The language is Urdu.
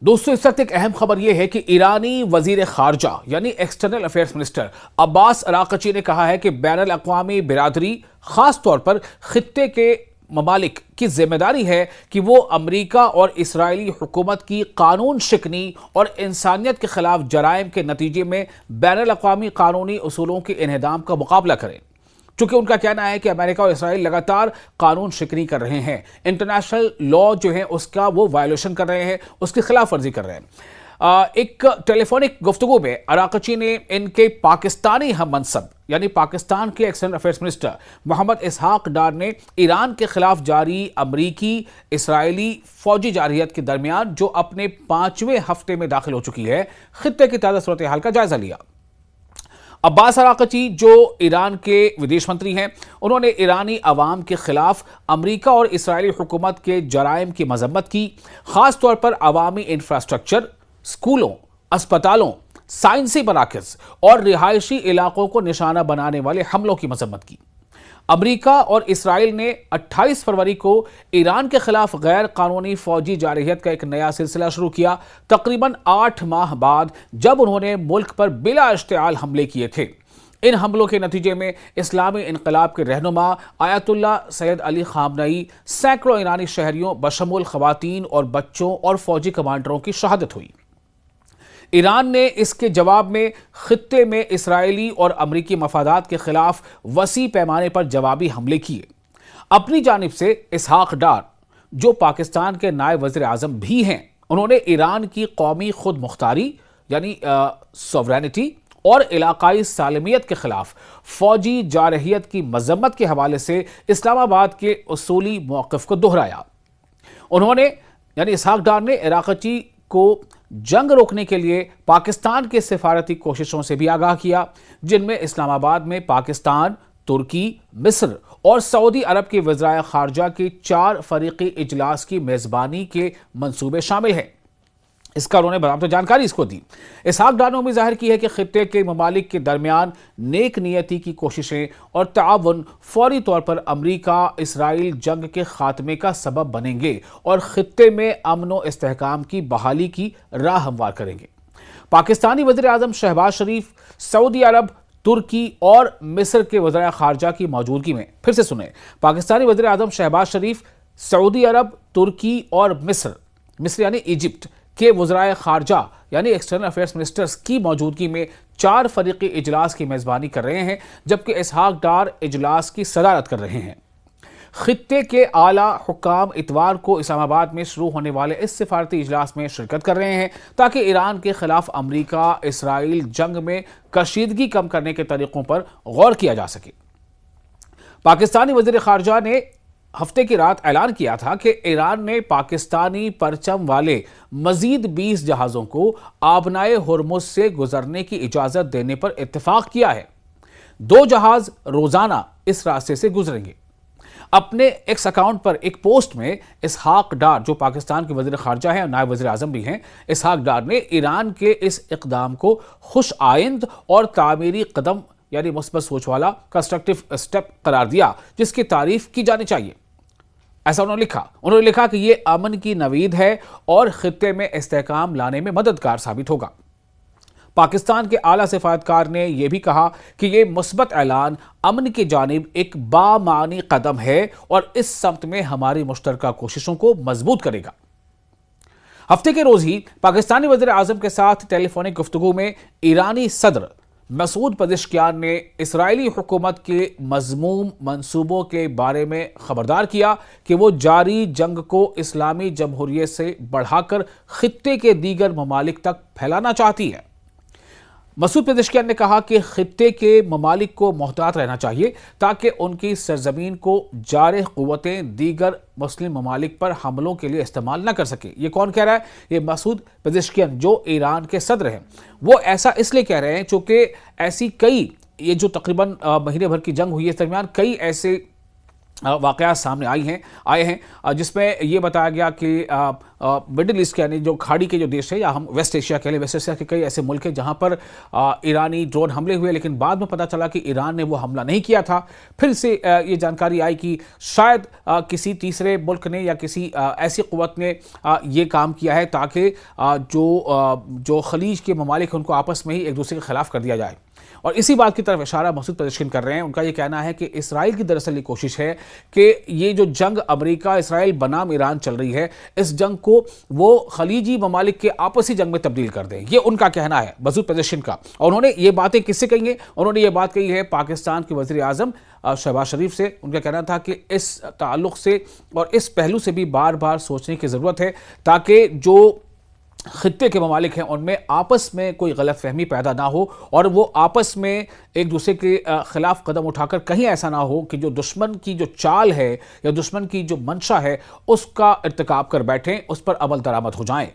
دوستو اس وقت ایک اہم خبر یہ ہے کہ ایرانی وزیر خارجہ یعنی ایکسٹرنل افیئرز منسٹر عباس اراغچی نے کہا ہے کہ بین الاقوامی برادری خاص طور پر خطے کے ممالک کی ذمہ داری ہے کہ وہ امریکہ اور اسرائیلی حکومت کی قانون شکنی اور انسانیت کے خلاف جرائم کے نتیجے میں بین الاقوامی قانونی اصولوں کے انہدام کا مقابلہ کریں۔ چونکہ ان کا کہنا ہے کہ امریکہ اور اسرائیل لگاتار قانون شکنی کر رہے ہیں، انٹرنیشنل لا جو ہے اس کا وہ وائلیشن کر رہے ہیں، اس کی خلاف ورزی کر رہے ہیں۔ ایک ٹیلی فونک گفتگو میں اراغچی نے ان کے پاکستانی ہم منصب یعنی پاکستان کے external affairs minister Muhammad Ishaq Dar نے ایران کے خلاف جاری امریکی اسرائیلی فوجی جارحیت کے درمیان جو اپنے 5ویں ہفتے میں داخل ہو چکی ہے، خطے کی تازہ صورتحال کا جائزہ لیا۔ عباس اراغچی جو ایران کے ویدیش منتری ہیں، انہوں نے ایرانی عوام کے خلاف امریکہ اور اسرائیلی حکومت کے جرائم کی مذمت کی، خاص طور پر عوامی انفراسٹرکچر، اسکولوں، اسپتالوں، سائنسی مراکز اور رہائشی علاقوں کو نشانہ بنانے والے حملوں کی مذمت کی۔ امریکہ اور اسرائیل نے 28 فروری کو ایران کے خلاف غیر قانونی فوجی جارحیت کا ایک نیا سلسلہ شروع کیا، تقریباً 8 ماہ بعد جب انہوں نے ملک پر بلا اشتعال حملے کیے تھے۔ ان حملوں کے نتیجے میں اسلامی انقلاب کے رہنما آیت اللہ سید علی خامنئی، سینکڑوں ایرانی شہریوں بشمول خواتین اور بچوں اور فوجی کمانڈروں کی شہادت ہوئی۔ ایران نے اس کے جواب میں خطے میں اسرائیلی اور امریکی مفادات کے خلاف وسیع پیمانے پر جوابی حملے کیے۔ اپنی جانب سے اسحاق ڈار جو پاکستان کے نائب وزیر اعظم بھی ہیں، انہوں نے ایران کی قومی خود مختاری یعنی سوورینٹی اور علاقائی سالمیت کے خلاف فوجی جارحیت کی مذمت کے حوالے سے اسلام آباد کے اصولی موقف کو دہرایا۔ انہوں نے یعنی اسحاق ڈار نے اراغچی کو جنگ روکنے کے لیے پاکستان کے سفارتی کوششوں سے بھی آگاہ کیا، جن میں اسلام آباد میں پاکستان، ترکی، مصر اور سعودی عرب کے وزرائے خارجہ کے 4 فریقی اجلاس کی میزبانی کے منصوبے شامل ہیں۔ اس کا انہوں نے باضابطہ جانکاری اس کو دی۔ اسحاق ڈار نے امید ظاہر کی ہے کہ خطے کے ممالک کے درمیان نیک نیتی کی کوششیں اور تعاون فوری طور پر امریکہ اسرائیل جنگ کے خاتمے کا سبب بنیں گے اور خطے میں امن و استحکام کی بحالی کی راہ ہموار کریں گے۔ پاکستانی وزیر اعظم شہباز شریف، سعودی عرب، ترکی اور مصر کے وزرائے خارجہ کی موجودگی میں پھر سے سنیں، پاکستانی وزیر اعظم شہباز شریف، سعودی عرب، ترکی اور مصر یعنی ایجپٹ کے وزرائے خارجہ یعنی ایکسٹرنل افیئرز منسٹرز کی موجودگی میں 4 فریقی اجلاس کی میزبانی کر رہے ہیں، جبکہ اسحاق ڈار اجلاس کی صدارت کر رہے ہیں۔ خطے کے اعلیٰ حکام اتوار کو اسلام آباد میں شروع ہونے والے اس سفارتی اجلاس میں شرکت کر رہے ہیں تاکہ ایران کے خلاف امریکہ اسرائیل جنگ میں کشیدگی کم کرنے کے طریقوں پر غور کیا جا سکے۔ پاکستانی وزیر خارجہ نے ہفتے کی رات اعلان کیا تھا کہ ایران نے پاکستانی پرچم والے مزید 20 جہازوں کو آبنائے ہرمز سے گزرنے کی اجازت دینے پر اتفاق کیا ہے۔ 2 جہاز روزانہ اس راستے سے گزریں گے۔ اپنے ایکس اکاؤنٹ پر ایک پوسٹ میں اسحاق ڈار جو پاکستان کے وزیر خارجہ ہیں اور نائب وزیر اعظم بھی ہیں، اسحاق ڈار نے ایران کے اس اقدام کو خوش آئند اور تعمیری قدم یعنی مثبت سوچ والا کنسٹرکٹیو سٹیپ قرار دیا جس کی تعریف کی جانی چاہیے۔ ایسا انہوں نے لکھا کہ یہ امن کی نوید ہے اور خطے میں استحکام لانے میں مددگار ثابت ہوگا۔ پاکستان کے اعلیٰ سفارتکار نے یہ بھی کہا کہ یہ مثبت اعلان امن کی جانب ایک بامعنی قدم ہے اور اس سمت میں ہماری مشترکہ کوششوں کو مضبوط کرے گا۔ ہفتے کے روز ہی پاکستانی وزیر اعظم کے ساتھ ٹیلی فونک گفتگو میں ایرانی صدر مسعود پزشکیان نے اسرائیلی حکومت کے مذموم منصوبوں کے بارے میں خبردار کیا کہ وہ جاری جنگ کو اسلامی جمہوریہ سے بڑھا کر خطے کے دیگر ممالک تک پھیلانا چاہتی ہے۔ مسعود پزشکیان نے کہا کہ خطے کے ممالک کو محتاط رہنا چاہیے تاکہ ان کی سرزمین کو جارح قوتیں دیگر مسلم ممالک پر حملوں کے لیے استعمال نہ کر سکے۔ یہ کون کہہ رہا ہے؟ یہ مسعود پزشکیان جو ایران کے صدر ہیں، وہ ایسا اس لیے کہہ رہے ہیں چونکہ ایسی کئی یہ جو تقریباً مہینے بھر کی جنگ ہوئی ہے، اس درمیان کئی ایسے واقعات سامنے آئے ہیں جس میں یہ بتایا گیا کہ مڈل ایسٹ کے یعنی جو کھاڑی کے جو دیش ہے، یا ہم ویسٹ ایشیا کہہ لیں، ویسٹ ایشیا کے کئی ایسے ملک ہیں جہاں پر ایرانی ڈرون حملے ہوئے، لیکن بعد میں پتہ چلا کہ ایران نے وہ حملہ نہیں کیا تھا۔ پھر سے یہ جانکاری آئی کہ شاید کسی تیسرے ملک نے یا کسی ایسی قوت نے یہ کام کیا ہے تاکہ جو خلیج کے ممالک ہیں ان کو آپس میں ہی ایک دوسرے کے خلاف کر دیا جائے۔ اور اسی بات کی طرف اشارہ مسعود پزشکن کر رہے ہیں۔ ان کا یہ کہنا ہے کہ اسرائیل کی دراصل یہ کوشش ہے کہ یہ جو جنگ امریکہ اسرائیل بنام ایران چل رہی ہے، اس جنگ کو وہ خلیجی ممالک کے آپسی جنگ میں تبدیل کر دیں۔ یہ ان کا کہنا ہے مسعود پزشکن کا۔ اور انہوں نے یہ باتیں کس سے کہی ہیں؟ انہوں نے یہ بات کہی ہے پاکستان کے وزیر اعظم شہباز شریف سے۔ ان کا کہنا تھا کہ اس تعلق سے اور اس پہلو سے بھی بار بار سوچنے کی ضرورت ہے تاکہ جو خطے کے ممالک ہیں ان میں آپس میں کوئی غلط فہمی پیدا نہ ہو، اور وہ آپس میں ایک دوسرے کے خلاف قدم اٹھا کر کہیں ایسا نہ ہو کہ جو دشمن کی جو چال ہے یا دشمن کی جو منشا ہے اس کا ارتکاب کر بیٹھیں، اس پر عمل درآمد ہو جائیں۔